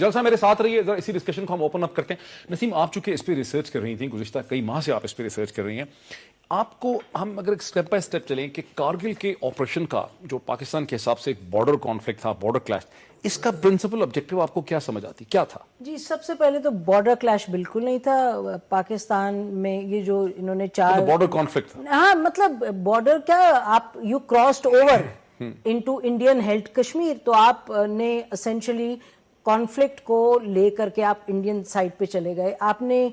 جلسہ میرے ساتھ رہیے، ذرا اسی ڈسکشن کو ہم اوپن اپ کرتے ہیں. نسیم، آپ چونکہ اس پہ ریسرچ کر رہی تھیں، گزشتہ کئی ماہ سے آپ اس پہ ریسرچ کر رہی ہیں، آپ کو ہم اگر ایک اسٹیپ بائی اسٹیپ چلیں کہ کارگل کے آپریشن کا جو پاکستان کے حساب سے ایک بارڈر کانفلکٹ تھا، بارڈر کلیش، اس کا پرنسپل آبجیکٹو آپ کو کیا سمجھ آتی، کیا تھا؟ جی سب سے پہلے تو بارڈر کلیش بالکل نہیں تھا پاکستان میں. یہ جو انہوں نے بارڈر کانفلکٹ تھا. ہاں مطلب بارڈر کیا، آپ you crossed over into Indian held Kashmir, تو آپ نے اسینشلی کانفلکٹ کو لے کر کے آپ انڈین سائڈ پہ چلے گئے. آپ نے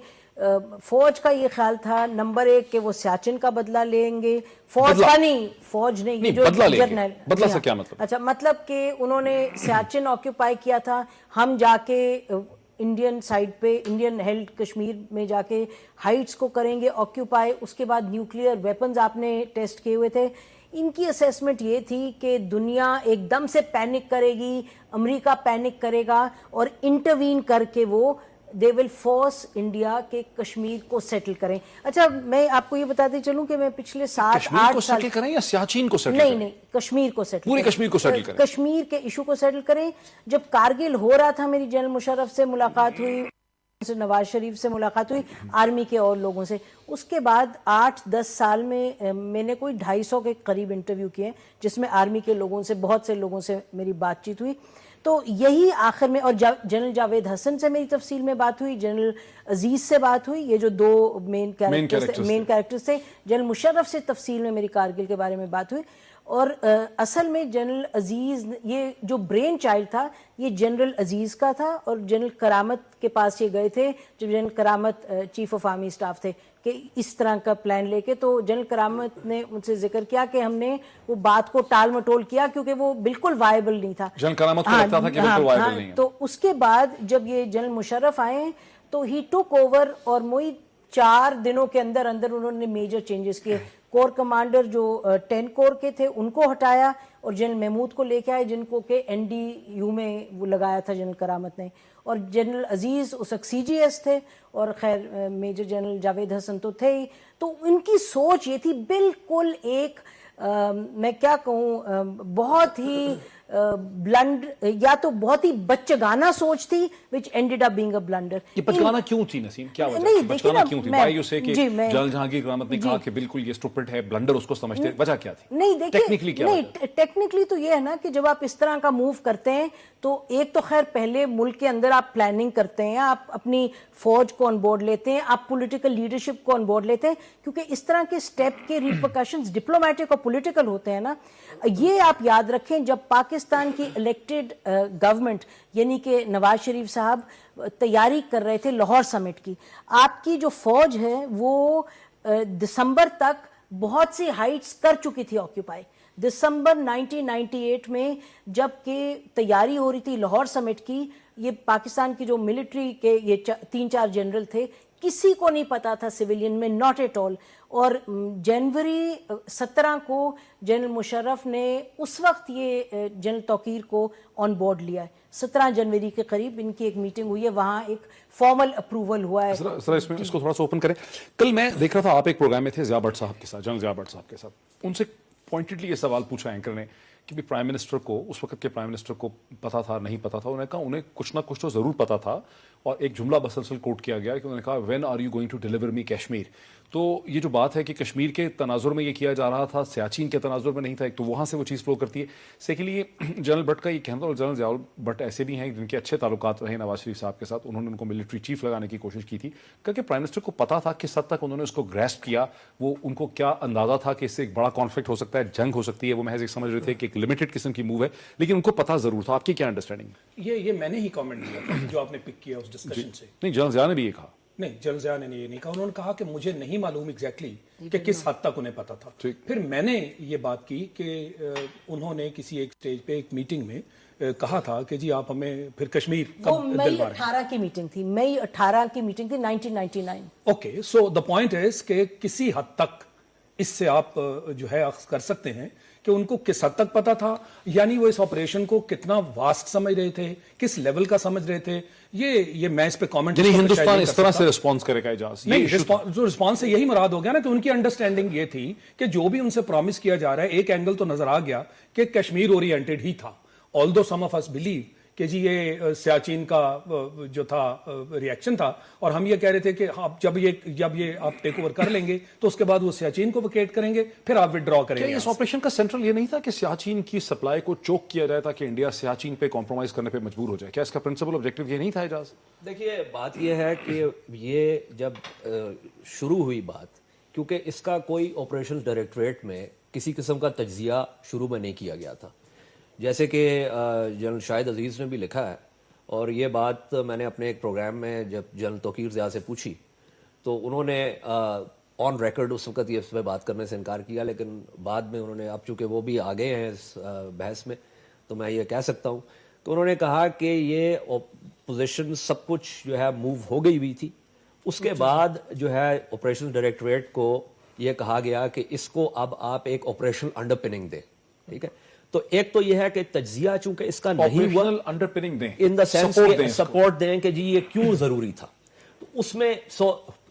فوج کا یہ خیال تھا نمبر ایک کہ وہ سیاچن کا بدلہ لیں گے، فوج کا نہیں، فوج نہیں، جو جرنل بدلہ سے کیا مطلب؟ اچھا مطلب کہ انہوں نے سیاچن آکیوپائی کیا تھا، ہم جا کے انڈین سائڈ پہ انڈین ہیلڈ کشمیر میں جا کے ہائٹس کو کریں گے آکیوپائی. اس کے بعد نیوکلیئر ویپنز آپ نے ٹیسٹ کیے ہوئے تھے. ان کی اسیسمنٹ یہ تھی کہ دنیا ایک دم سے پینک کرے گی، امریکہ پینک کرے گا اور انٹروین کر کے وہ they will force انڈیا کے کشمیر کو سیٹل کریں. اچھا میں آپ کو یہ بتاتے چلوں کہ میں پچھلے 7-8 سال سیٹل کریں یا سیاچین کو سیٹل کریں؟ نہیں، کشمیر کو سیٹل، پوری کشمیر کو سیٹل کریں، کشمیر کے ایشو کو سیٹل کریں. جب کارگل ہو رہا تھا میری جنرل مشرف سے ملاقات ہوئی، نواز شریف سے ملاقات ہوئی، آرمی کے اور لوگوں سے. اس کے بعد 8-10 سال میں نے کوئی 250 کے قریب انٹرویو کیے جس میں آرمی کے لوگوں سے، بہت سے لوگوں سے میری بات چیت ہوئی. تو یہی آخر میں، اور جنرل جاوید حسن سے میری تفصیل میں بات ہوئی، جنرل عزیز سے بات ہوئی، یہ جو دو مین کیریکٹرز تھے. جنرل مشرف سے تفصیل میں میری کارگل کے بارے میں بات ہوئی. اور اصل میں جنرل عزیز، یہ جو برین چائلڈ تھا یہ جنرل عزیز کا تھا، اور جنرل کرامت کے پاس یہ گئے تھے جب جنرل کرامت چیف آف آرمی اسٹاف تھے کہ اس طرح کا پلان لے کے. تو جنرل کرامت نے ان سے ذکر کیا کہ ہم نے وہ بات کو ٹال مٹول کیا کیونکہ وہ بالکل وائبل نہیں تھا. جنرل کرامت کو لگتا تھا کہ بالکل وائبل نہیں ہے. تو اس کے بعد جب یہ جنرل مشرف آئے تو ہی ٹوک اوور، اور موئی 4 دنوں کے اندر انہوں نے میجر چینجز کیے. کور کمانڈر جو 10 کور کے تھے ان کو ہٹایا اور جنرل محمود کو لے کے آئے جن کو کہ NDU میں وہ لگایا تھا جنرل کرامت نے. اور جنرل عزیز اس وقت CGS تھے، اور خیر میجر جنرل جاوید حسن تو تھے ہی. تو ان کی سوچ یہ تھی بالکل ایک میں کیا کہوں، بہت ہی بلنڈ، یا تو بہت ہی بچگانہ سوچ تھی which ended up being a blunder. یہ بچگانہ کیوں تھی نسیم؟ کیا وجہ تھی بچگانہ کیوں تھی؟ why you say کہ جنرل جہانگیر کرامت نے کہا کہ بالکل یہ اسٹوپڈ ہے، بلنڈر اس کو سمجھتے، وجہ کیا تھی؟ نہیں دیکھیں، ٹیکنیکلی کیا وجہ؟ ٹیکنیکلی تو یہ ہے نا کہ جب آپ اس طرح کا موو کرتے ہیں تو ایک تو خیر پہلے ملک کے اندر آپ پلاننگ کرتے ہیں، آپ اپنی فوج کو آن بورڈ لیتے ہیں، آپ پولیٹیکل لیڈرشپ کو آن بورڈ لیتے ہیں، کیونکہ اس طرح کے سٹیپ کے ریپرکشنز ڈپلومیٹک اور پولیٹیکل ہوتے ہیں نا. یہ آپ یاد رکھیں جب پاکستان کی الیکٹڈ گورنمنٹ یعنی کہ نواز شریف صاحب تیاری کر رہے تھے لاہور سمٹ کی، آپ کی جو فوج ہے وہ دسمبر تک بہت سی ہائٹس کر چکی تھی آکیوپائی. دسمبر 1998 میں جب کہ تیاری ہو رہی تھی لاہور سمٹ کی، یہ پاکستان کی جو ملٹری کے یہ 3-4 جنرل تھے، کسی کو نہیں پتا تھا سویلین میں، ناٹ ایٹ آل. اور جنوری 17 کو جنرل مشرف نے اس وقت یہ جنرل توقیر کو آن بورڈ لیا ہے. 17 جنوری کے قریب ان کی ایک میٹنگ ہوئی ہے، وہاں ایک فارمل اپروول ہوا ہے. سر اس میں اس کو تھوڑا سا اوپن کریں. کل میں دیکھ رہا تھا آپ ایک پروگرام میں تھے ضیاء بٹ صاحب کے ساتھ، جنرل ضیاء بٹ صاحب کے ساتھ. ان سے پوائنٹڈلی یہ سوال پوچھا اینکر نے کہ پرائم منسٹر کو، اس وقت کے پرائم منسٹر کو پتا تھا نہیں پتا تھا؟ انہوں نے کہا انہیں کچھ نہ کچھ تو ضرور پتا تھا، اور ایک جملہ بسلسل کوٹ کیا گیا کہ انہوں نے کہا when are you going to deliver me Kashmir. تو یہ جو بات ہے کہ کشمیر کے تناظر میں یہ کیا جا رہا تھا، سیاچین کے تناظر میں نہیں تھا، ایک تو وہاں سے وہ چیز فلو کرتی ہے. سیکنڈلی جنرل بٹ کا یہ کہنا، اور جنرل ضیاء بٹ ایسے بھی ہیں جن کے اچھے تعلقات رہے نواز شریف صاحب کے ساتھ، انہوں نے ان کو ملٹری چیف لگانے کی کوشش کی تھی، کہ پرائم منسٹر کو پتا تھا کس حد تک انہوں نے اس کو گریسپ کیا، وہ ان کو کیا اندازہ تھا کہ اس سے ایک بڑا کانفلکٹ ہو سکتا ہے، جنگ ہو سکتی ہے. وہ محض ایک سمجھ رہے تھے کہ ایک لمیٹڈ قسم کی موو ہے، لیکن ان کو پتا ضرور تھا. آپ کی کیا انڈرسٹینڈنگ؟ یہ میں نے ہی کامنٹ دیا تھا جو آپ نے پک کیا اس ڈسکشن سے. نہیں، جنرل ضیاء نے بھی یہ کہا. نہیں، جنرل ضیاء نے یہ نہیں کہا. انہوں نے کہا کہ مجھے نہیں معلوم ایگزیکٹلی کہ کس حد تک انہیں پتا تھا. پھر میں نے یہ بات کی کہ انہوں نے کسی ایک سٹیج پہ ایک میٹنگ میں کہا تھا کہ جی آپ ہمیں پھر کشمیر وہ مئی 18 کی میٹنگ تھی، مئی 18 کی میٹنگ تھی 1999. Okay, so the point is کہ کسی حد تک اس سے آپ جو ہے اخذ کر سکتے ہیں کہ ان کو کس حد تک پتا تھا، یعنی وہ اس آپریشن کو کتنا واسٹ سمجھ رہے تھے، کس لیول کا سمجھ رہے تھے. یہ میں اس پہ کامنٹ، یعنی ہندوستان اس طرح سے رسپانس کرے گا اجاز؟ نہیں، جو رسپانس سے یہی مراد ہو گیا نا کہ ان کی انڈرسٹینڈنگ یہ تھی کہ جو بھی ان سے پرومس کیا جا رہا ہے، ایک اینگل تو نظر آ گیا کہ کشمیر اورینٹڈ ہی تھا. although some of us believe کہ جی یہ سیاچین کا جو تھا ریئیکشن تھا اور ہم یہ کہہ رہے تھے کہ جب یہ آپ ٹیک اوور کر لیں گے تو اس کے بعد وہ سیاچین کو ویکیٹ کریں گے, پھر آپ وڈرا کریں گے. اس آپریشن کا سینٹرل یہ نہیں تھا کہ سیاچین کی سپلائی کو چوک کیا جائے تاکہ انڈیا سیاچین پہ کمپرومائز کرنے پہ مجبور ہو جائے؟ کیا اس کا پرنسپل آبجیکٹو یہ نہیں تھا اعجاز؟ دیکھیے بات یہ ہے کہ یہ جب شروع ہوئی بات, کیونکہ اس کا کوئی آپریشن ڈائریکٹوریٹ میں کسی قسم کا تجزیہ شروع میں نہیں کیا گیا تھا, جیسے کہ جنرل شاہد عزیز نے بھی لکھا ہے, اور یہ بات میں نے اپنے ایک پروگرام میں جب جنرل توقیر ضیاء سے پوچھی تو انہوں نے آن ریکارڈ اس وقت یہ اس پہ بات کرنے سے انکار کیا, لیکن بعد میں انہوں نے, اب چونکہ وہ بھی آگے ہیں اس بحث میں تو میں یہ کہہ سکتا ہوں کہ انہوں نے کہا کہ یہ پوزیشن سب کچھ جو ہے موو ہو گئی ہوئی تھی. اس کے بعد جو ہے آپریشن ڈائریکٹوریٹ کو یہ کہا گیا کہ اس کو اب آپ ایک آپریشنل انڈر پننگ دیں. ٹھیک ہے, تو ایک تو یہ ہے کہ تجزیہ چونکہ اس کا نہیں ہوا, انڈر پننگ دیں ان دا سینس کہ سپورٹ دیں کہ جی یہ کیوں ضروری تھا, تو اس میں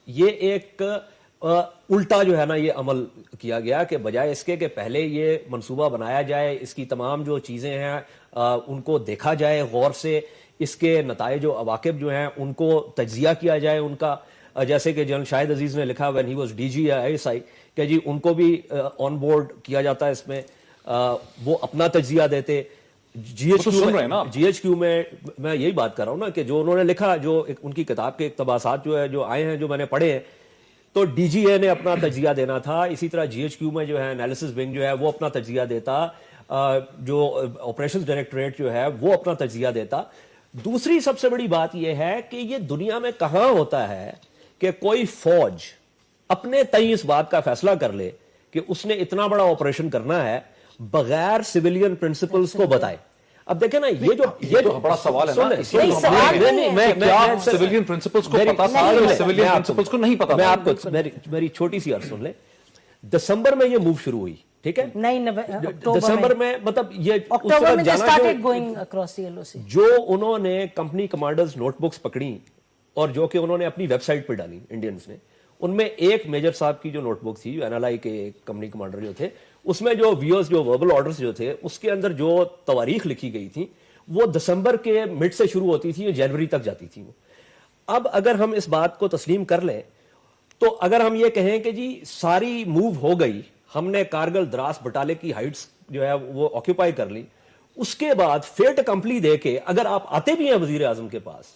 یہ ایک الٹا جو ہے نا یہ عمل کیا گیا کہ بجائے اس کے کہ پہلے یہ منصوبہ بنایا جائے, اس کی تمام جو چیزیں ہیں ان کو دیکھا جائے غور سے, اس کے نتائج و عواقب جو ہیں ان کو تجزیہ کیا جائے ان کا, جیسے کہ جنرل شاہد عزیز نے لکھا when he was DG ISI کہ جی ان کو بھی آن بورڈ کیا جاتا ہے اس میں, وہ اپنا تجزیہ دیتے. جی ایچ کیو میں میں یہی بات کر رہا ہوں نا کہ جو انہوں نے لکھا, جو ان کی کتاب کے اقتباسات جو ہے جو آئے ہیں جو میں نے پڑھے ہیں, تو ڈی جی اے نے اپنا تجزیہ دینا تھا, اسی طرح جی ایچ کیو میں جو ہے انالیسس ونگ جو ہے وہ اپنا تجزیہ دیتا, جو آپریشن ڈائریکٹوریٹ جو ہے وہ اپنا تجزیہ دیتا. دوسری سب سے بڑی بات یہ ہے کہ یہ دنیا میں کہاں ہوتا ہے کہ کوئی فوج اپنے تئیں اس بات کا فیصلہ کر لے کہ اس نے اتنا بڑا آپریشن کرنا ہے بغیر سویلین پرنسپلز کو بتائے. اب دیکھیں نا یہ جو بڑا سوال ہے نا, سویلین پرنسپلز کو پتا تھا, سویلین پرنسپلز کو نہیں پتا. میں آپ کو میری چھوٹی سی عرض سن لیں. دسمبر میں یہ موو شروع ہوئی, ٹھیک ہے, دسمبر میں, مطلب یہ جو انہوں نے کمپنی کمانڈرز نوٹ بکس پکڑی اور جو کہ انہوں نے اپنی ویب سائٹ پہ ڈالی انڈینز نے, ان میں ایک میجر صاحب کی جو نوٹ بک تھی, جو این ایل آئی کے کمپنی کمانڈر جو تھے, اس میں جو ویوز جو وربل آرڈرز جو تھے اس کے اندر جو تواریخ لکھی گئی تھی وہ دسمبر کے مڈ سے شروع ہوتی تھی, جنوری تک جاتی تھی. اب اگر ہم اس بات کو تسلیم کر لیں تو اگر ہم یہ کہیں کہ جی ساری موو ہو گئی, ہم نے کارگل دراس بٹالے کی ہائٹس جو ہے وہ آکیوپائی کر لی, اس کے بعد فیٹ کمپلی دے کے اگر آپ آتے بھی ہیں وزیر اعظم کے پاس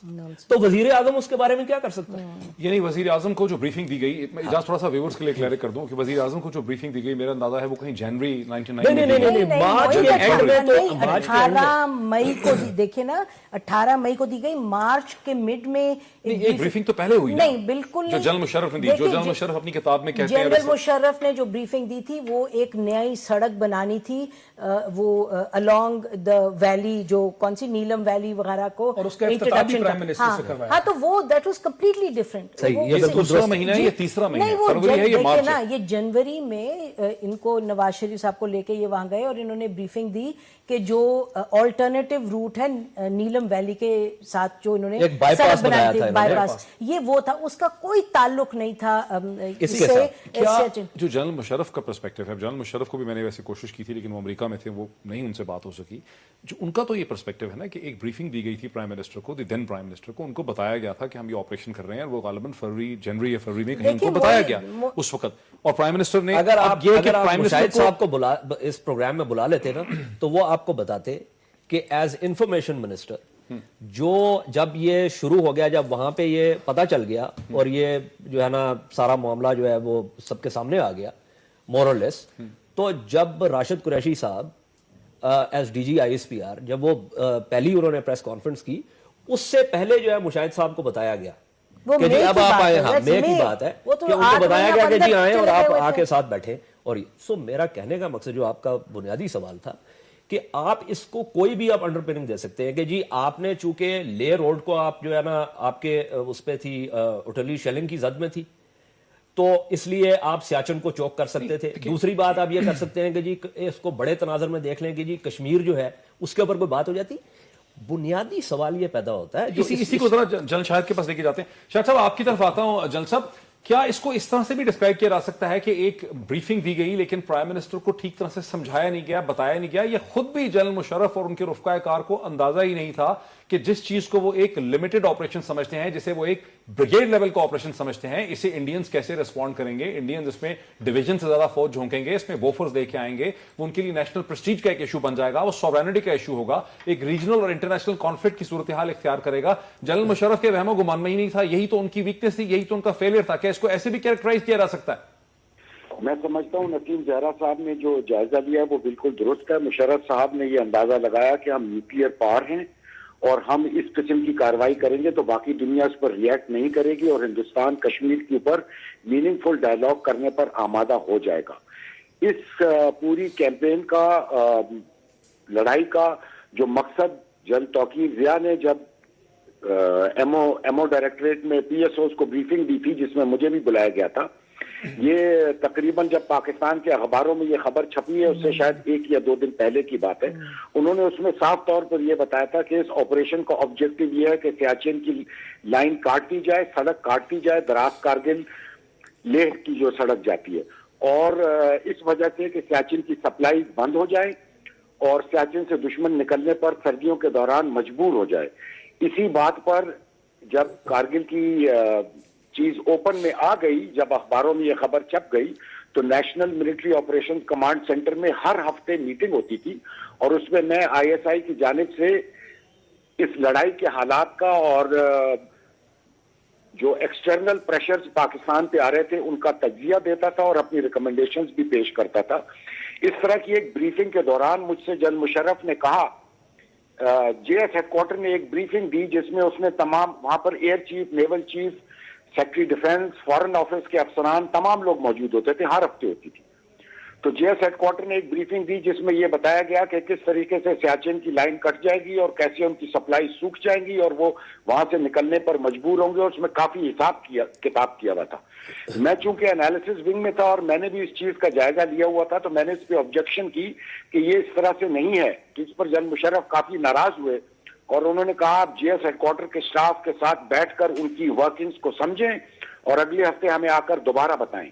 تو وزیر اعظم اس کے بارے میں کیا کر سکتا ہے؟ یعنی وزیر اعظم کو جو بریفنگ دی گئی, اجازت تھوڑا سا ویورز کے لیے کلیئر کر دوں کہ وزیر اعظم کو جو بریفنگ دی گئی میرا اندازہ ہے وہ کہیں جنوری 1999 نہیں, مارچ کے اینڈ میں, تو 18 مئی کو دیکھیں نا, 18 مئی کو دی گئی, مارچ کے مڈ میں ایک بریفنگ تو پہلے ہوئی. نہیں بالکل جو جنرل مشرف نے دی, جو جنرل مشرف اپنی کتاب میں کہتے ہیں, جنرل مشرف نے جو بریفنگ دی تھی وہ ایک نئی سڑک بنانی تھی, وہ along the valley, جو کون سی نیلم ویلی وغیرہ کو, اور اس کا افتتاح بھی پرائم منسٹر سے کروایا. ہاں, تو وہ دیٹ واز کمپلیٹلی ڈفرنٹ. یہ دوسرا مہینہ ہے, یہ تیسرا مہینہ ہے, فروری ہے, یہ مارچ ہے. یہ جنوری میں ان کو نواز شریف صاحب کو لے کے یہ وہاں گئے اور انہوں نے بریفنگ دی کہ جو آلٹرنیٹیو روٹ ہے نیلم ویلی کے ساتھ جو انہوں نے سڑک بنائی تھی, بائی پاس, یہ وہ تھا, اس کا کوئی تعلق نہیں تھا اس سے. جو جنرل مشرف کا پرسپیکٹو ہے, جنرل مشرف کو بھی میں نے ویسے کوشش کی تھی لیکن وہ امریکہ میں تھے, وہ نہیں ان سے بات ہو سکی. جو ان کا تو یہ پرسپیکٹو ہے نا کہ ایک بریفنگ دی گئی تھی پرائم منسٹر کو, دی دین پرائم منسٹر کو, ان کو بتایا گیا تھا کہ ہم یہ آپریشن کر رہے ہیں, اور وہ غالباً جنوری یا فروری میں کہیں ان کو بتایا گیا اس وقت, اور پرائم منسٹر نے, اگر آپ شاہد صاحب کو اس پروگرام میں بلا لیتے نا تو وہ آپ کو بتاتے کہ ایز انفارمیشن منسٹر جو جب یہ شروع ہو گیا, جب وہاں پہ یہ پتا چل گیا اور یہ جو ہے نا سارا معاملہ جو ہے وہ سب کے سامنے آ گیا مور اور لیس, تو جب راشد قریشی صاحب as D G I S P R, جب وہ پہلی انہوں نے پریس کانفرنس کی, اس سے پہلے جو ہے مشاہد صاحب کو بتایا گیا کہ جی اب آپ آئے, ہاں مے کی بات ہے کہ ان کو بتایا گیا کہ جی آئیں اور آپ آ کے ساتھ بیٹھے. اور سو میرا کہنے کا مقصد جو آپ کا بنیادی سوال تھا کہ آپ اس کو کوئی بھی آپ انڈر پننگ دے سکتے ہیں کہ جی آپ نے چونکہ لے روڈ کو آپ جو ہے نا آپ کے اس پہ تھی اٹلی شیلنگ کی زد میں تھی, تو اس لیے آپ سیاچن کو چوک کر سکتے تھے. دوسری بات آپ یہ کر سکتے ہیں کہ جی اس کو بڑے تناظر میں دیکھ لیں کہ جی کشمیر جو ہے اس کے اوپر کوئی بات ہو جاتی. بنیادی سوال یہ پیدا ہوتا ہے جو اسی کو ذرا جنرل شاہد کے پاس لے کے جاتے ہیں. شاہد صاحب آپ کی طرف آتا ہوں. جنرل صاحب کیا اس کو اس طرح سے بھی ڈسکرائب کیا جا سکتا ہے کہ ایک بریفنگ دی گئی لیکن پرائم منسٹر کو ٹھیک طرح سے سمجھایا نہیں گیا, بتایا نہیں گیا, یا خود بھی جنرل مشرف اور ان کے رفقائے کار کو اندازہ ہی نہیں تھا کہ جس چیز کو وہ ایک لمیٹڈ آپریشن سمجھتے ہیں, جسے وہ ایک بریگیڈ لیول کا آپریشن سمجھتے ہیں, اسے انڈینز کیسے ریسپونڈ کریں گے, انڈینز اس میں ڈویژن سے زیادہ فوج جھونکیں گے, اس میں بوفرز لے کے آئیں گے, وہ ان کے لیے نیشنل پریسٹیج کا ایک ایشو بن جائے گا, وہ سوورینٹی کا ایشو ہوگا, ایک ریجنل اور انٹرنیشنل کانفلکٹ کی صورتحال اختیار کرے گا. جنرل مشرف کے وہم و گمان میں ہی نہیں تھا, یہی تو ان کی ویکنس تھی, یہی تو ان کا فیلئر تھا. کیا اس کو ایسے بھی کیریکٹرائز کیا جا سکتا ہے؟ میں سمجھتا ہوں نسیم زہرا صاحب نے جو جائزہ لیا وہ بالکل درست ہے. مشرف صاحب نے یہ اندازہ لگایا کہ ہم نیوکلیئر پاور ہیں اور ہم اس قسم کی کارروائی کریں گے تو باقی دنیا اس پر ریئیکٹ نہیں کرے گی اور ہندوستان کشمیر کے اوپر میننگ فل ڈائلاگ کرنے پر آمادہ ہو جائے گا. اس پوری کیمپین کا لڑائی کا جو مقصد جنرل توقیر ضیاء نے جب ایم او ڈائریکٹریٹ میں پی ایس اوز کو بریفنگ دی تھی جس میں مجھے بھی بلایا گیا تھا, یہ تقریباً جب پاکستان کے اخباروں میں یہ خبر چھپی ہے اس سے شاید 1 یا 2 دن پہلے کی بات ہے, انہوں نے اس میں صاف طور پر یہ بتایا تھا کہ اس آپریشن کا آبجیکٹو یہ ہے کہ سیاچن کی لائن کاٹ دی جائے, سڑک کاٹ دی جائے, دراز کارگل لیہ کی جو سڑک جاتی ہے, اور اس وجہ سے کہ سیاچن کی سپلائی بند ہو جائے اور سیاچن سے دشمن نکلنے پر سردیوں کے دوران مجبور ہو جائے. اسی بات پر جب کارگل کی چیز اوپن میں آ گئی, جب اخباروں میں یہ خبر چھپ گئی تو national military operation command centre میں ہر ہفتے میٹنگ ہوتی تھی اور اس میں میں آئی ایس آئی کی جانب سے اس لڑائی کے حالات کا اور جو ایکسٹرنل پریشرز پاکستان پہ آ رہے تھے ان کا تجزیہ دیتا تھا اور اپنی ریکمنڈیشنز بھی پیش کرتا تھا. اس طرح کی ایک بریفنگ کے دوران مجھ سے جنرل مشرف نے کہا, جے ایس ہیڈ کوارٹر نے ایک بریفنگ دی جس میں اس نے تمام وہاں per air chief, naval chief, secretary defence, foreign office کے افسران, تمام لوگ موجود ہوتے تھے, ہر ہفتے ہوتی تھی. تو جے ایس ہیڈ کوارٹر نے ایک بریفنگ دی جس میں یہ بتایا گیا کہ کس طریقے سے سیاچن کی لائن کٹ جائے گی اور کیسے ان کی سپلائی سوکھ جائیں گی اور وہ وہاں سے نکلنے پر مجبور ہوں گے, اور اس میں کافی حساب کتاب کیا ہوا تھا. میں چونکہ انالیسس ونگ میں تھا اور میں نے بھی اس چیز کا جائزہ لیا ہوا تھا تو میں نے اس پہ آبجیکشن کی کہ یہ اس طرح سے نہیں ہے, جس پر جنرل مشرف کافی ناراض ہوئے اور انہوں نے کہا آپ جے ایس ہیڈ کوارٹر کے سٹاف کے ساتھ بیٹھ کر ان کی ورکنگز کو سمجھیں اور اگلے ہفتے ہمیں آ کر دوبارہ بتائیں.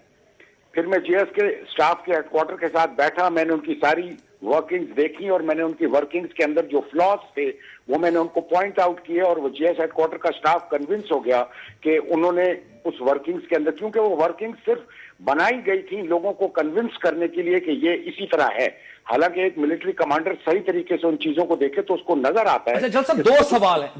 پھر میں جے ایس کے سٹاف کے ہیڈ کوارٹر کے ساتھ بیٹھا, میں نے ان کی ساری ورکنگز دیکھی اور میں نے ان کی ورکنگز کے اندر جو فلاز تھے وہ میں نے ان کو پوائنٹ آؤٹ کیے اور وہ جے ایس ہیڈ کوارٹر کا سٹاف کنونس ہو گیا کہ انہوں نے اس ورکنگز کے اندر, کیونکہ وہ ورکنگ صرف بنائی گئی تھی لوگوں کو کنونس کرنے کے لیے کہ یہ اسی طرح ہے, حالانکہ ایک ملٹری کمانڈر صحیح طریقے سے ان چیزوں کو دیکھے تو اس کو نظر آتا ہے. اچھا جل صاحب,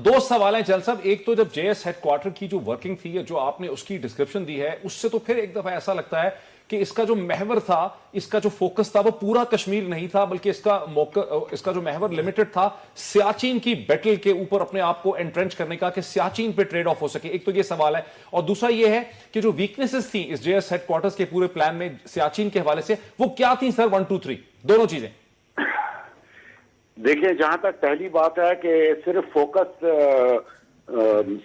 دو سوال ہیں جل صاحب. ایک تو جب جے ایس ہیڈ کوارٹر کی جو ورکنگ تھی جو آپ نے اس کی ڈسکرپشن دی ہے اس سے تو پھر ایک دفعہ ایسا لگتا ہے کہ اس کا جو محور تھا, اس کا جو فوکس تھا وہ پورا کشمیر نہیں تھا بلکہ اس کا جو محور لمیٹڈ تھا سیاچین کی بیٹل کے اوپر اپنے آپ کو انٹرنچ کرنے کا کہ سیاچین پہ ٹریڈ آف ہو سکے. ایک تو یہ سوال ہے, اور دوسرا یہ ہے کہ جو ویکنیسز تھیں اس جے ایس ہیڈ کوارٹرز کے پورے پلان میں سیاچین کے حوالے سے وہ کیا تھیں سر؟ 1 2 3 دونوں چیزیں. دیکھیں, جہاں تک پہلی بات ہے کہ صرف فوکس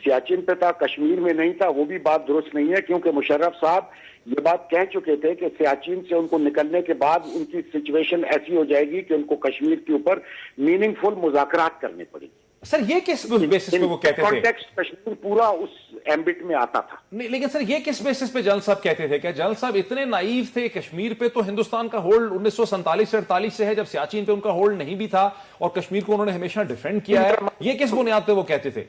سیاچن پہ تھا, کشمیر میں نہیں تھا, وہ بھی بات درست نہیں ہے کیونکہ مشرف صاحب یہ بات کہہ چکے تھے کہ سیاچن سے ان کو نکلنے کے بعد ان کی سچویشن ایسی ہو جائے گی کہ ان کو کشمیر کے اوپر میننگ فل مذاکرات کرنے پڑیں گے. سر یہ کس بیسس پہ وہ کہتے تھے؟ کانٹیکسٹ کشمیر پورا اس ایمبٹ میں آتا تھا. نہیں لیکن سر یہ کس بیسس پہ جنرل صاحب کہتے تھے؟ کہ جنرل صاحب اتنے نائیو تھے, کشمیر پہ تو ہندوستان کا ہولڈ 1947 سے 48 سے ہے, جب سیاچین پہ ان کا ہولڈ نہیں بھی تھا اور کشمیر کو انہوں نے ہمیشہ ڈیفینڈ کیا ہے. یہ کس بنیاد پہ وہ کہتے تھے؟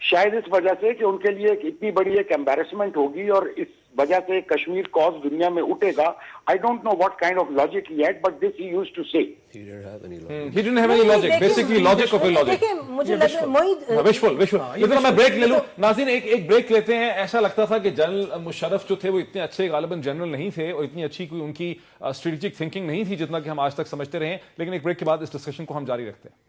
شاید اس وجہ سے کہ ان کے لیے اتنی بڑی ایک ایمبیرسمنٹ ہوگی اور اس وجہ سے کشمیر کاز دنیا میں اٹھے گا. I don't know what kind of logic he had, but this he used to say. He didn't have any logic. He didn't have any logic. Basically logic of illogic. دیکھیں مجھے وشفل. لیکن میں break لے لوں. ناظرین ایک break لیتے ہیں. ایسا لگتا تھا کہ جنرل مشرف جو تھے وہ اتنے اچھے غالباً جنرل نہیں تھے اور اتنی اچھی کوئی ان کی اسٹریٹجک تھنکنگ نہیں تھی جتنا کہ ہم آج تک سمجھتے رہے. لیکن ایک بریک کے بعد اس ڈسکشن کو ہم جاری رکھتے ہیں.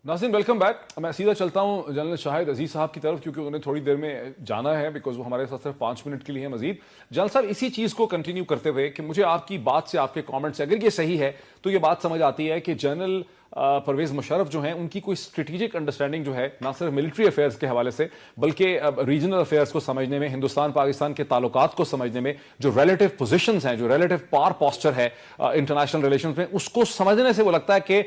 ناظرین ویلکم بیک. میں سیدھا چلتا ہوں جنرل شاہد عزیز صاحب کی طرف کیونکہ انہیں تھوڑی دیر میں جانا ہے بیکاز وہ ہمارے ساتھ صرف 5 منٹ کے لیے ہیں مزید. جنرل صاحب اسی چیز کو کنٹینیو کرتے ہوئے کہ مجھے آپ کی بات سے, آپ کے کامنٹ سے اگر یہ صحیح ہے تو یہ بات سمجھ آتی ہے کہ جنرل پرویز مشرف جو ہیں ان کی کوئی اسٹریٹجک انڈرسٹینڈنگ جو ہے نہ صرف ملٹری افیئرز کے حوالے سے بلکہ ریجنل افیئرز کو سمجھنے میں، ہندوستان پاکستان کے تعلقات کو سمجھنے میں، جو ریلیٹو پوزیشنز ہیں، جو ریلیٹو پاور پوسچر ہے انٹرنیشنل ریلیشنز میں، اس کو سمجھنے سے وہ لگتا ہے کہ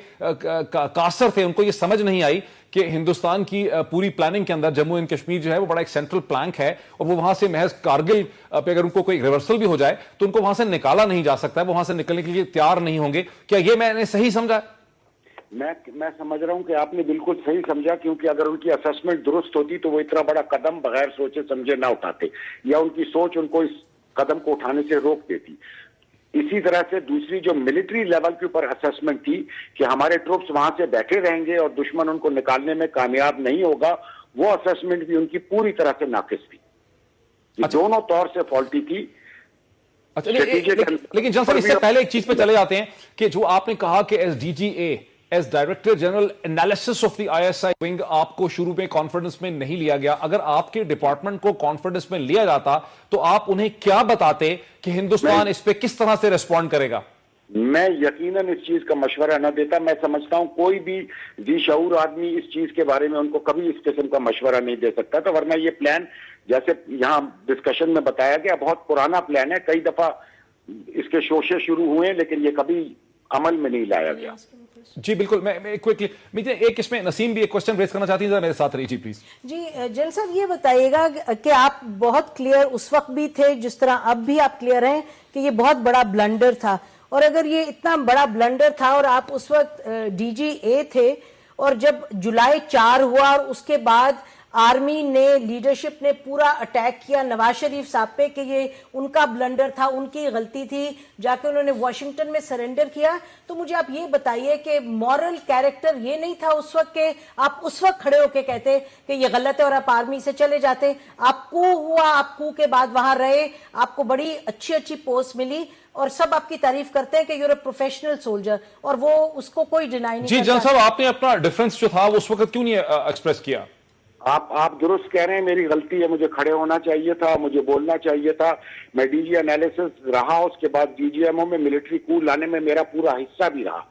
قاصر تھے. ان کو یہ سمجھ نہیں آئی کہ ہندوستان کی پوری پلاننگ کے اندر جموں اینڈ کشمیر جو ہے وہ بڑا ایک سینٹرل پلانک ہے اور وہ وہاں سے محض کارگل پہ اگر ان کو کوئی ریورسل بھی ہو جائے تو ان کو وہاں سے نکالا نہیں جا سکتا ہے، وہ وہاں سے نکلنے کے لیے تیار نہیں ہوں گے. کیا یہ میں نے صحیح سمجھا؟ میں سمجھ رہا ہوں کہ آپ نے بالکل صحیح سمجھا، کیونکہ اگر ان کی اسسمنٹ درست ہوتی تو وہ اتنا بڑا قدم بغیر سوچے سمجھے نہ اٹھاتے، یا ان کی سوچ ان کو اس قدم کو اٹھانے سے روک دیتی. اسی طرح سے دوسری جو ملٹری لیول کے اوپر اسسمنٹ تھی کہ ہمارے ٹروپس وہاں سے بیٹھے رہیں گے اور دشمن ان کو نکالنے میں کامیاب نہیں ہوگا، وہ اسسمنٹ بھی ان کی پوری طرح سے ناقص تھی. دونوں طور سے فالٹی تھی. لیکن جنرل صاحب اس سے پہلے ایک چیز پہ چلے جاتے ہیں کہ جو آپ نے کہا کہ S D G A as director general analysis of the I S I wing آپ کو شروع میں کانفیڈنس میں نہیں لیا گیا. اگر آپ کے ڈپارٹمنٹ کو کانفیڈنس میں لیا جاتا تو آپ انہیں کیا بتاتے کہ ہندوستان اس پہ کس طرح سے ریسپونڈ کرے گا؟ میں یقیناً اس چیز کا مشورہ نہ دیتا. میں سمجھتا ہوں کوئی بھی ذی شعور آدمی اس چیز کے بارے میں ان کو کبھی اس قسم کا مشورہ نہیں دے سکتا تھا، ورنہ یہ پلان جیسے یہاں ڈسکشن میں بتایا گیا بہت پرانا پلان ہے. کئی دفعہ اس کے شوشے شروع ہوئے لیکن یہ کبھی عمل میں نہیں لایا گیا. جی بالکل. میں کوئکلی ایک اس میں نسیم بھی ایک کوسچن ریز کرنا چاہتی ہیں، میرے ساتھ رہی. جی پلیز. جی جنرل صاحب یہ بتائیے گا کہ آپ بہت کلیئر اس وقت بھی تھے جس طرح اب بھی آپ کلیئر ہیں کہ یہ بہت بڑا بلنڈر تھا، اور اگر یہ اتنا بڑا بلنڈر تھا اور آپ اس وقت ڈی جی اے تھے اور جب جولائی 4 ہوا اور اس کے بعد آرمی نے لیڈرشپ نے پورا اٹیک کیا نواز شریف صاحب پہ کہ یہ ان کا بلنڈر تھا، ان کی غلطی تھی، جا کے انہوں نے واشنگٹن میں سرنڈر کیا، تو مجھے آپ یہ بتائیے کہ مورل کیریکٹر یہ نہیں تھا اس وقت کہ آپ اس وقت کھڑے ہو کے کہتے کہ یہ غلط ہے اور آپ آرمی سے چلے جاتے؟ آپ کو ہوا، آپ کو کے بعد وہاں رہے، آپ کو بڑی اچھی پوسٹ ملی اور سب آپ کی تعریف کرتے ہیں کہ you are a professional soldier, اور وہ اس کو کوئی ڈینائی نہیں کرتا. جی جنرل صاحب آپ نے اپنا ڈیفرنس جو تھا وہ اس وقت کیوں نہیں ایکسپریس کیا؟ آپ درست کہہ رہے ہیں، میری غلطی ہے، مجھے کھڑے ہونا چاہیے تھا، مجھے بولنا چاہیے تھا. میں ڈی جی انالیسس رہا، اس کے بعد ڈی جی ایم او میں ملٹری کول لانے میں میرا پورا حصہ بھی رہا.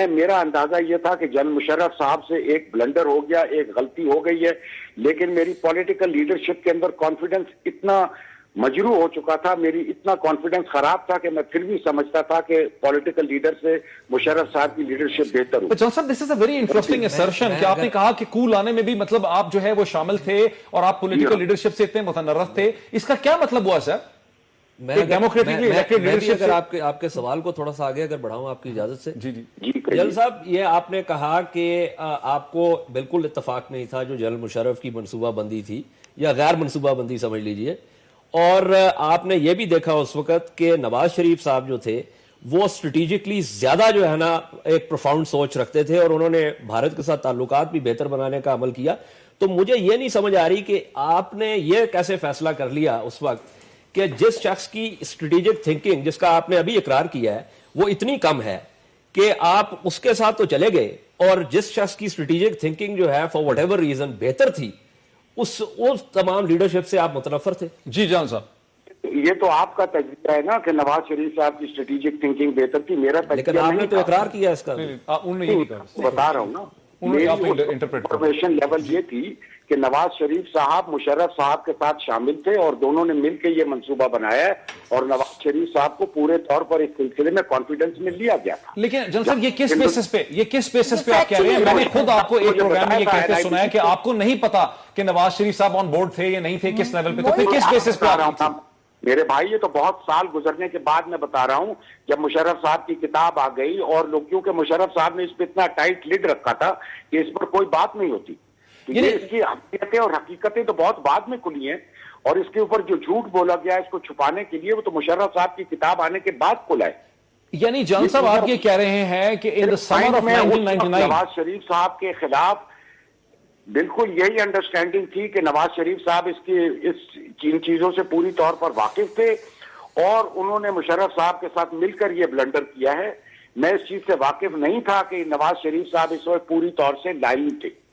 میرا اندازہ یہ تھا کہ جنرل مشرف صاحب سے ایک بلنڈر ہو گیا، ایک غلطی ہو گئی ہے، لیکن میری پولیٹیکل لیڈرشپ کے اندر کانفیڈنس اتنا مجروح ہو چکا تھا، میری اتنا کانفیڈنس خراب تھا کہ میں پھر بھی سمجھتا تھا کہ پولیٹیکل لیڈر سے مشرف صاحب کی لیڈرشپ بہتر ہو. جنرل صاحب دس از اے ویری انٹرسٹنگ اسرشن کہ آپ نے کہا کہ کول آنے میں بھی مطلب آپ جو ہے وہ شامل تھے اور آپ پولیٹیکل لیڈرشپ سے اتنے متنرف تھے. اس کا کیا مطلب ہوا سر؟ اگر آپ کے سوال کو تھوڑا سا آگے اگر بڑھاؤں آپ کی اجازت سے. جی جی جنرل صاحب یہ آپ نے کہا کہ آپ کو بالکل اتفاق نہیں تھا جو جنرل مشرف کی منصوبہ بندی تھی یا غیر منصوبہ بندی سمجھ لیجئے، اور آپ نے یہ بھی دیکھا اس وقت کہ نواز شریف صاحب جو تھے وہ اسٹریٹجکلی زیادہ جو ہے نا ایک پروفاؤنڈ سوچ رکھتے تھے اور انہوں نے بھارت کے ساتھ تعلقات بھی بہتر بنانے کا عمل کیا. تو مجھے یہ نہیں سمجھ آ رہی کہ آپ نے یہ کیسے فیصلہ کر لیا اس وقت کہ جس شخص کی اسٹریٹجک تھنکنگ جس کا آپ نے ابھی اقرار کیا ہے وہ اتنی کم ہے کہ آپ اس کے ساتھ تو چلے گئے، اور جس شخص کی اسٹریٹجک تھنکنگ جو ہے فار وٹ ایور ریزن بہتر تھی اس تمام لیڈرشپ سے آپ متنفر تھے. جی جان صاحب یہ تو آپ کا تجزیہ ہے نا کہ نواز شریف صاحب کی اسٹریٹجک تھنکنگ بہتر تھی، میرا تجزیہ لیکن آپ نے تو اقرار کیا اس کا. بتا رہا ہوں نا، انفارمیشن لیول یہ تھی کہ نواز شریف صاحب مشرف صاحب کے ساتھ شامل تھے اور دونوں نے مل کے یہ منصوبہ بنایا ہے، اور نواز شریف صاحب کو پورے طور پر اس سلسلے میں کانفیڈنس میں لیا گیا تھا. لیکن جنرل صاحب یہ کس بیسس پہ آپ کہہ رہے ہیں؟ میں نے خود آپ کو ایک پروگرام میں یہ کہتے سنا ہے کہ آپ کو نہیں پتا کہ نواز شریف صاحب آن بورڈ تھے یا نہیں تھے، کس لیول پہ، تو پھر کس بیسس پہ آپ؟ میرے بھائی یہ تو بہت سال گزرنے کے بعد میں بتا رہا ہوں، جب مشرف صاحب کی کتاب آ گئی اور لوگ، کیونکہ مشرف صاحب نے اس پہ اتنا ٹائٹ لڈ رکھا تھا کہ اس پر کوئی بات نہیں ہوتی، اس کی حقیقتیں اور حقیقتیں تو بہت بعد میں کھلی ہیں، اور اس کے اوپر جو جھوٹ بولا گیا اس کو چھپانے کے لیے وہ تو مشرف صاحب کی کتاب آنے کے بعد کھلا ہے. یعنی جان صاحب آپ یہ کہہ رہے ہیں کہ ان دی سمر آف 1999 نواز شریف صاحب کے خلاف بالکل یہی انڈرسٹینڈنگ تھی کہ نواز شریف صاحب ان چیزوں سے پوری طور پر واقف تھے اور انہوں نے مشرف صاحب کے ساتھ مل کر یہ بلنڈر کیا ہے. میں اس چیز سے واقف نہیں تھا کہ نواز شریف صاحب اس وقت پوری طور سے لائن تھے.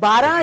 12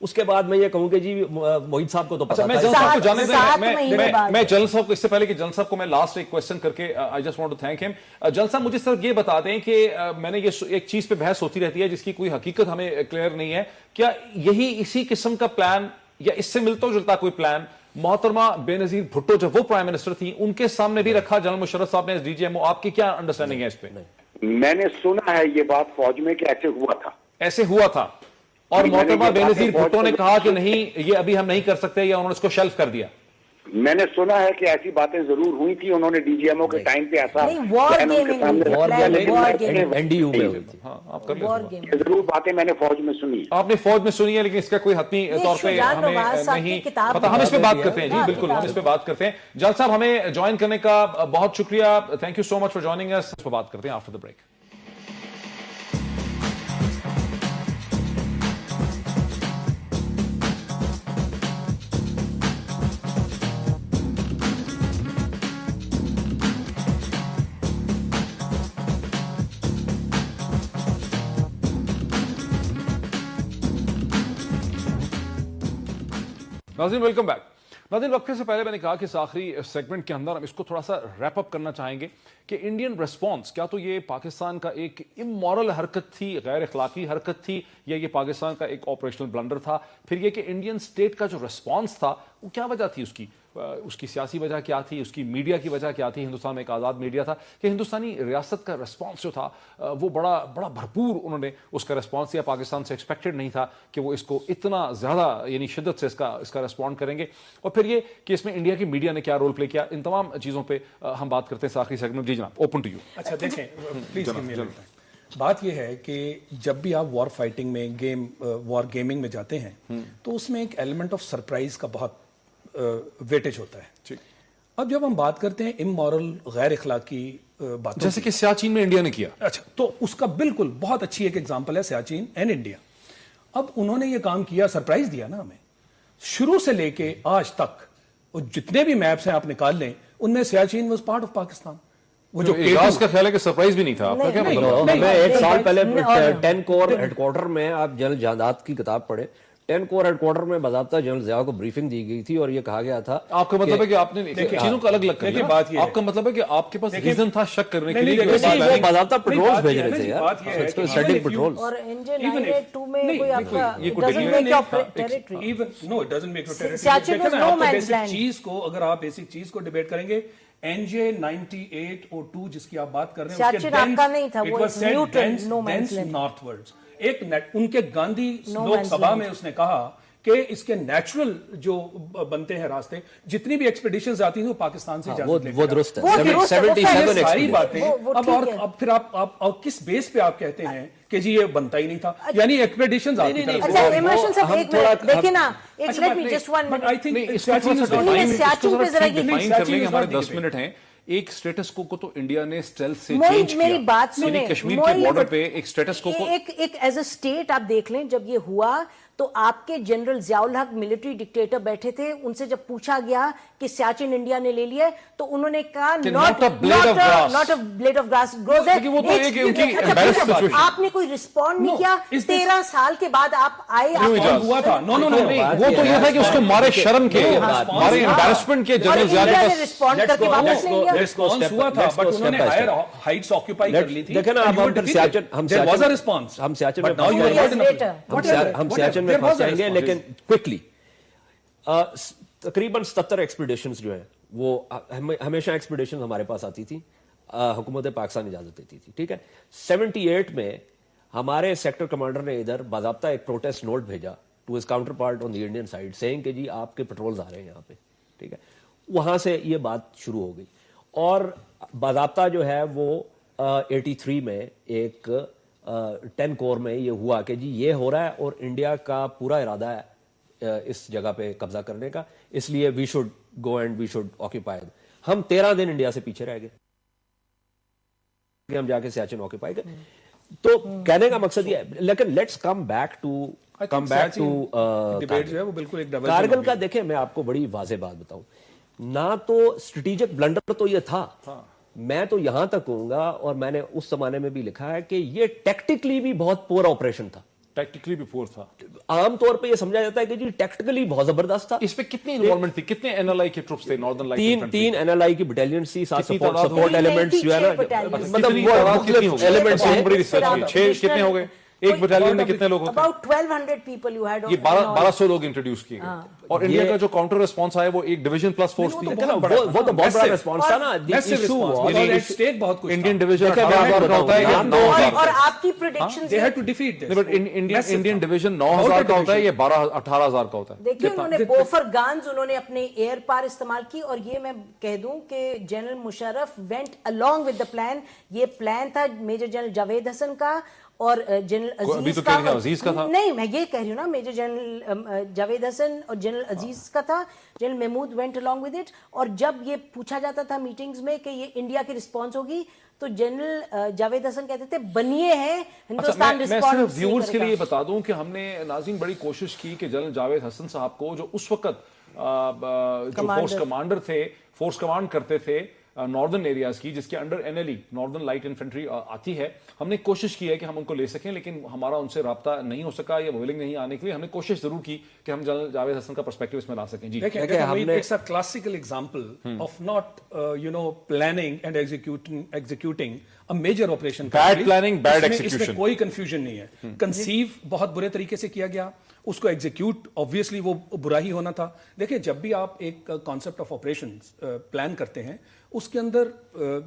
اس کے بعد میں یہ کہوں کہ جی موہید صاحب کو تو پتا میں تھا. جنرل صاحب کو جانے سات دیں. مہینے بعد. میں جنرل صاحب کو اس سے پہلے کہ جنرل صاحب کو میں لاسٹ ایک کوشچن کر کے I just want to thank him. General صاحب مجھے صرف یہ بتا دیں کہ میں نے یہ ایک چیز پہ بحث ہوتی رہتی ہے جس کی کوئی حقیقت ہمیں کلیئر نہیں ہے, کیا یہی اسی قسم کا پلان یا اس سے ملتا جلتا کوئی پلان محترمہ بے نظیر بھٹو جب وہ پرائم منسٹر تھی ان کے سامنے بھی رکھا جنرل مشرف صاحب نے S D G M O? آپ کی کیا انڈرسٹینڈنگ ہے اس پہ؟ میں نے سنا ہے یہ بات فوج میں کہ ایسے ہوا تھا. ایسے ہوا تھا اور محترمہ بے نظیر بھٹو نے کہا کہ نہیں یہ ابھی ہم نہیں کر سکتے یا انہوں نے اس کو شیلف کر دیا. میں نے سنا ہے کہ ایسی باتیں ضرور ہوئی تھی, انہوں نے ڈی جی ایم او کے ٹائم پہ ایسا NDU میں ہوئی تھی. ہاں آپ کر لیں, ضرور باتیں میں نے فوج میں سنی. آپ نے فوج میں سنی ہے لیکن اس کا کوئی حتمی طور پہ ہمیں نہیں پتا. ہم اس پہ بات کرتے ہیں, جی بالکل ہم اس پہ بات کرتے ہیں. جنرل صاحب ہمیں جوائن کرنے کا بہت شکریہ, thank you so much for joining us. اس پہ بات کرتے ہیں آفٹر دا بریک. ناظرین ویلکم بیک. ناظرین وقفے سے پہلے میں نے کہا کہ اس آخری سیگمنٹ کے اندر ہم اس کو تھوڑا سا ریپ اپ کرنا چاہیں گے کہ انڈین ریسپانس کیا تو یہ پاکستان کا ایک امورل حرکت تھی, غیر اخلاقی حرکت تھی, یا یہ پاکستان کا ایک آپریشنل بلنڈر تھا؟ پھر یہ کہ انڈین سٹیٹ کا جو ریسپانس تھا وہ کیا وجہ تھی, اس کی سیاسی وجہ کیا تھی, اس کی میڈیا کی وجہ کیا تھی؟ ہندوستان میں ایک آزاد میڈیا تھا کہ ہندوستانی ریاست کا ریسپانس جو تھا وہ بڑا بھرپور انہوں نے اس کا ریسپانس دیا. پاکستان سے ایکسپیکٹڈ نہیں تھا کہ وہ اس کو اتنا زیادہ یعنی شدت سے اس کا ریسپونڈ کریں گے. اور پھر یہ کہ اس میں انڈیا کی میڈیا نے کیا رول پلے کیا, ان تمام چیزوں پہ ہم بات کرتے ہیں آخری سیگمنٹ. جی جناب, اوپن ٹو یو. اچھا دیکھیں پلیز, بات یہ ہے کہ جب بھی آپ وار فائٹنگ میں وار گیمنگ میں جاتے ہیں تو اس میں ایک ایلیمنٹ آف سرپرائز کا بہت ویٹیج ہوتا ہے. اب جب ہم بات کرتے ہیں امورل غیر اخلاقی باتوں جیسے کہ سیاچین میں انڈیا نے کیا, اچھا تو اس کا بالکل بہت اچھی ایک ایگزامپل ہے سیاچین اینڈ انڈیا. اب انہوں نے یہ کام کیا, سرپرائز دیا نا ہمیں شروع سے لے کے آج تک. جتنے بھی میپس ہیں آپ نکال لیں ان میں Siachen was part of Pakistan. وہ جو اعجاز کا خیال ہے کہ سرپرائز بھی نہیں تھا. آپ کا کیا مطلب؟ میں ایک سال پہلے 10 کور ہیڈ کوارٹر میں, آپ جنرل جہادات کی کتاب پڑھیں, 10 کور ہیڈ کوارٹر میں باضابطہ جنرل ضیاء کو بریفنگ دی گئی تھی اور یہ کہا گیا تھا. آپ کا مطلب ہے کہ آپ نے چیزوں کو الگ الگ کر بات. آپ کا مطلب ہے کہ آپ کے پاس ریزن تھا شک کرنے کے لیے وہ باضابطہ پیٹرولز بھیج رہے تھے یار, اسٹیٹک پیٹرول. اور انجن 982 میں کوئی آپ کا doesn't make your territory. No, it doesn't make your territory. Siachen was no man's land. چیز کو اگر آپ بیسک چیز کو ڈیبیٹ کریں گے, NJ 9802 جس کی آپ بات کر رہے ہیں, سیاچین آپ کا نہیں تھا, وہ neutral no man's land. North words ایک ان کے گاندھی لوک سبھا میں اس نے کہا کہ اس کے نیچرل جو بنتے ہیں راستے, جتنی بھی ایکسپیڈیشنز آتی ہیں وہ پاکستان سے اجازت لے کے, وہ درست ہے. یہ ساری باتیں. اب پھر آپ کس بیس پہ آپ کہتے ہیں کہ جی یہ بنتا ہی نہیں تھا, یعنی ایکسپیڈیشنز آتی ہیں. اچھا ایموشن سے ایک منٹ دیکھیں نا, ایک let me just 1 minute. I think Siachen پہ ذرا ڈیفائن کر لیں, ہمارے 10 منٹ ہیں. ایک سٹیٹس کو تو انڈیا نے اسٹیلتھ سے چینج کیا. میری بات سنیں, کشمیر کے بارڈر پہ ایک سٹیٹس کو ایک ایز اے اسٹیٹ آپ دیکھ لیں, جب یہ ہوا تو آپ کے جنرل ضیاء الحق ملٹری ڈکٹیٹر بیٹھے تھے, ان سے جب پوچھا گیا کہ سیاچین انڈیا نے لے لیا ہے تو انہوں نے کہا not a blade of grass grows there. آپ نے کوئی رسپونڈ نہیں کیا, 13 سال کے بعد آپ آئے. ہوا تھا وہ تو یہ تھا کہ اس کو مارے شرم کے, مارے امبیرسمنٹ کے جنرل ضیاء کے پاس رسپونڈ کر کے واپس لے لیا. رسپانس ہوا تھا بٹ انہوں نے ہائر ہائٹس آکیوپائی کر لی تھی. دیکھیں نا ہم سیاچن میں پھنس جائیں گے, لیکن کوئکلی تقریباً 77 ایکسپیڈیشنز جو ہیں وہ ہمیشہ ایکسپیڈیشن ہمارے پاس آتی تھی, حکومت پاکستان اجازت دیتی تھی. ٹھیک ہے, 78 میں ہمارے سیکٹر کمانڈر نے ادھر باضابطہ ایک پروٹیسٹ نوٹ بھیجا to his counterpart on the Indian side seeing کہ جی آپ کے پیٹرولز آ رہے ہیں یہاں پہ. ٹھیک ہے, وہاں سے یہ بات شروع ہو گئی اور باضابطہ جو ہے وہ 83 میں ایک 10 کور میں یہ ہوا کہ جی یہ ہو رہا ہے اور انڈیا کا پورا ارادہ ہے اس جگہ پہ قبضہ کرنے کا, اس لیے we should go and we should occupy. ہم 13 دن انڈیا سے پیچھے رہ گئے, ہم جا کے سیاچن آکیپائی کریں. تو کہنے کا مقصد یہ ہے, لیکن let's come back to Kargil کا. دیکھیں میں آپ کو بڑی واضح بات بتاؤں, نہ تو اسٹریٹجک بلنڈر تو یہ تھا, میں تو یہاں تک کہوں گا اور میں نے اس زمانے میں بھی لکھا ہے کہ یہ ٹیکٹیکلی بھی بہت پور آپریشن تھا. ٹیکٹیکلی بھی پور تھا. عام طور پہ یہ سمجھا جاتا ہے کہ جی ٹیکٹیکلی بہت زبردست تھا. اس پہ کتنی انوالومنٹ تھی, کتنے این ایل آئی کے ٹروپس تھے ناردرن لائٹ؟ تین این ایل آئی کی بٹالینس تھی, ساتھ سپورٹ ایلیمنٹس جو ہے نا, مطلب وہ ایلیمنٹس بڑی ریسرچ کی. 6 کتنے ہو گئے ایک بٹالین میں کتنے لوگ ہوتے ہیں؟ About 1200 people you had. یہ 1200 لوگ انٹروڈیوس کیے گئے, اور انڈیا کا جو کاؤنٹر ریسپانس آیا وہ ایک ڈویژن پلس فورس تھی. وہ تو بہت بڑا ریسپانس تھا نا. انڈین ڈویژن کا ہوتا ہے یا 9000 اور آپ کی predictions انڈین ڈویژن 9000 کا ہوتا ہے, یہ 18,000 کا ہوتا ہے. دیکھیے انہوں نے بوفر گانز انہوں نے اپنے ایئر پار استعمال کی, اور یہ میں کہہ دوں کہ general Musharraf went along with the plan. یہ پلان تھا میجر جنرل جاوید حسن کا اور جنرل عزیز کا. نہیں میں یہ کہہ رہی ہوں نا, میجر جنرل جاوید حسن اور جنرل عزیز کا تھا. General Mahmood went along with it, اور جب یہ پوچھا جاتا تھا میٹنگز میں کہ یہ انڈیا کی رسپانس ہوگی تو جنرل جاوید حسن کہتے تھے بنیے ہیں ہندوستان رسپانس. میں ویورز کے لیے بتا دوں کہ ہم نے ناظرین بڑی کوشش کی کہ جنرل جاوید حسن صاحب کو, جو اس وقت جو فورس کمانڈر تھے, فورس کمانڈ کرتے تھے ناردرن ایریاز کی, جس کے under an L E northern light infantry آتی ہے, ہم نے کوشش کی ہے کہ ہم ان کو لے سکیں, لیکن ہمارا ان سے رابطہ نہیں ہو سکا یا ویلنگ نہیں آنے کے لیے. ہم نے کوشش ضرور کی کہ ہم جنرل جاوید حسن کا پرسپیکٹو اس میں لا سکیں. جی it's a classical example of not planning and executing a major operation. Bad planning, bad execution. اس میں کوئی کنفیوژن نہیں ہے. کنسیو بہت برے طریقے سے کیا گیا, اس کو ایگزیکیوٹ obviously وہ برا ہی ہونا تھا. دیکھیں جب بھی آپ ایک کانسیپٹ آف آپریشنز پلان کرتے ہیں, اس کے اندر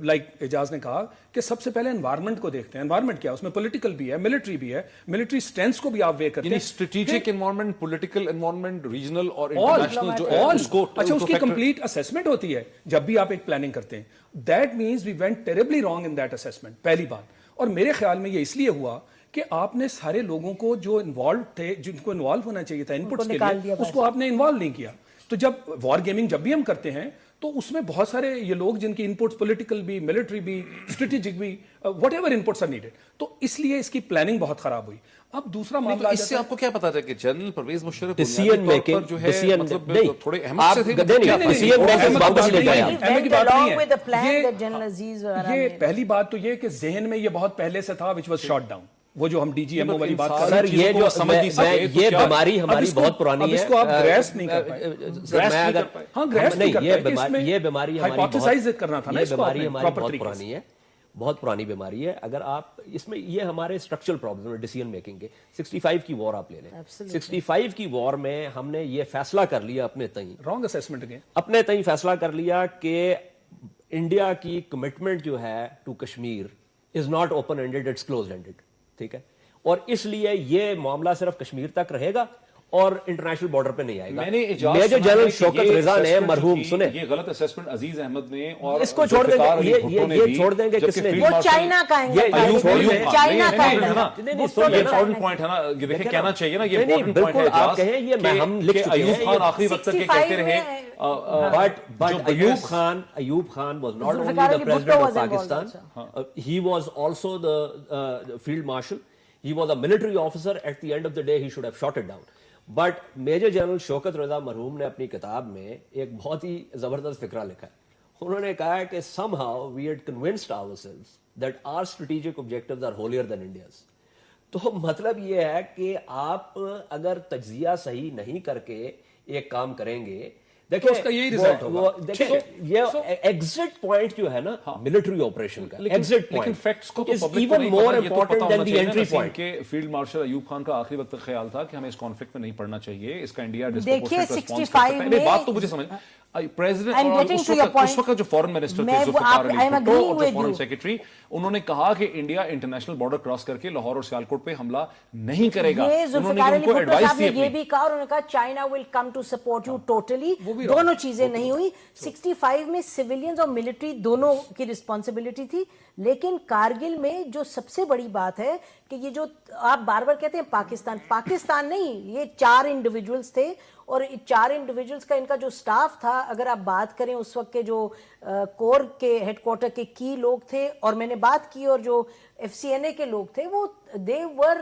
لائک اعجاز نے کہا کہ سب سے پہلے انوائرمنٹ کو دیکھتے ہیں. انوائرمنٹ کیا ہے, اس میں پولیٹیکل بھی ہے, ملٹری بھی ہے, ملٹری اسٹینس کو بھی آپ وے کرتے ہیں. Strategic environment, political environment, regional اور انٹرنیشنل جو ہے اچھا اس کی کمپلیٹ اسیسمنٹ ہوتی ہے جب بھی آپ ایک پلاننگ کرتے ہیں. That means we went terribly wrong in that assessment, پہلی بات. اور میرے خیال میں یہ اس لیے ہوا کہ آپ نے سارے لوگوں کو جو انوالو تھے, جن کو انوالو ہونا چاہیے تھا انپٹس کے لیے, اس کو آپ نے انوالو نہیں کیا. تو جب وار گیمنگ جب بھی ہم کرتے ہیں تو اس میں بہت سارے یہ لوگ جن کی انپٹس پولیٹیکل بھی, ملٹری بھی, اسٹریٹجک بھی, whatever inputs are needed, تو اس لیے اس کی پلاننگ بہت خراب ہوئی. اب دوسرا معاملہ, اس سے آپ کو کیا پتا تھا کہ general Pervez Musharraf decision making جو ہے مطلب تھوڑے احمد سے تھے؟ یہ پہلی بات تو یہ کہ ذہن میں یہ بہت پہلے سے تھا which was shot down. وہ جو ہم ڈی جی ایم او والی بات کر رہے ہیں, یہ جو یہ بیماری ہماری بہت پرانی ہے. اس کو آپ گریسپ نہیں کر پائے. ہاں گریسپ نہیں کر پائے. یہ بیماری ہائپوتھیسائز کرنا تھا نا, اس کو ہماری بہت پرانی ہے, بہت پرانی بیماری ہے. اگر آپ اس میں یہ ہمارے اسٹرکچرل پرابلم ہے ڈیسیژن میکنگ کے. 65 کی وار آپ لے لیں, 65 کی وار میں ہم نے یہ فیصلہ کر لیا اپنے تئیں, رانگ اسیسمنٹ کے اپنے تئیں فیصلہ کر لیا کہ انڈیا کی کمٹمنٹ جو ہے to Kashmir is not open ended, it's close ended. ٹھیک ہے, اور اس لیے یہ معاملہ صرف کشمیر تک رہے گا اور انٹرنیشنل بارڈر پہ نہیں آئے گا. میجر جنرل شوکت رضا نے مرحوم سنے یہ غلط اسیسمنٹ عزیز احمد نے, اور اس کو چھوڑ دیں گے, یہ چھوڑ دیں گے کس نے, وہ چائنا کا ہے, چائنا کا ہے. امپورٹنٹ پوائنٹ ہے نا, دیکھیں کہنا چاہیے نا, یہ امپورٹنٹ پوائنٹ ہے. آپ کہیں یہ ہم لکھ چکے ہیں. ایوب خان آخری وقت تک یہ کہتے رہے, but Ayub Khan was not only the president of Pakistan, he was also the field marshal. He was a military officer. At the end of the day, he should have shot it down. But Major General Shaukat Raza مرحوم نے اپنی کتاب میں ایک بہت ہی زبردست فکرہ لکھا ہے. انہوں نے کہا ہے کہ somehow we had convinced ourselves that our strategic objectives are holier than India's. تو مطلب یہ ہے کہ آپ اگر تجزیہ صحیح نہیں کر کے ایک کام کریں گے, دیکھیں اس کا یہی ریزلٹ ہوگا. دیکھیں یہ ایگزٹ پوائنٹ جو ہے نا ملٹری آپریشن کا, ایگزٹ لیکن فیکٹس کو تو is پبلک کو even نہیں more پتا. یہ تو important پتا than ہونا the چاہیے entry نا point. کہ فیلڈ مارشل ایوب خان کا آخری وقت تک خیال تھا کہ ہمیں اس کانفلکٹ میں نہیں پڑنا چاہیے, اس کا انڈیا دیکھیے 65 میں بات تو مجھے سمجھ پریزیڈنٹ اس وقت جو فورن منسٹر تھے ذوالفقار علی بھٹو اور جو فورن سیکرٹری, انہوں نے کہا کہ انڈیا انٹرنیشنل بارڈر کراس کر کے لاہور اور سیالکوٹ پہ حملہ نہیں کرے گا. ذوالفقار علی بھٹو صاحب نے یہ بھی کہا, اور انہوں نے کہا China will come to support you totally. دونوں چیزیں نہیں ہوئی. 65 میں سویلینز اور ملٹری دونوں کی رسپانسبلٹی تھی. لیکن کارگل میں جو سب سے بڑی بات ہے کہ یہ جو آپ بار بار کہتے ہیں پاکستان نہیں, یہ 4 انڈیویجولز تھے, اور 4 انڈیویجولز کا ان کا جو سٹاف تھا, اگر آپ بات کریں اس وقت کے جو کور کے ہیڈ کوارٹر کے کی لوگ تھے, اور میں نے بات کی اور جو ایف سی این اے کے لوگ تھے, وہ they were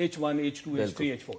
H1, H2, H3, H4।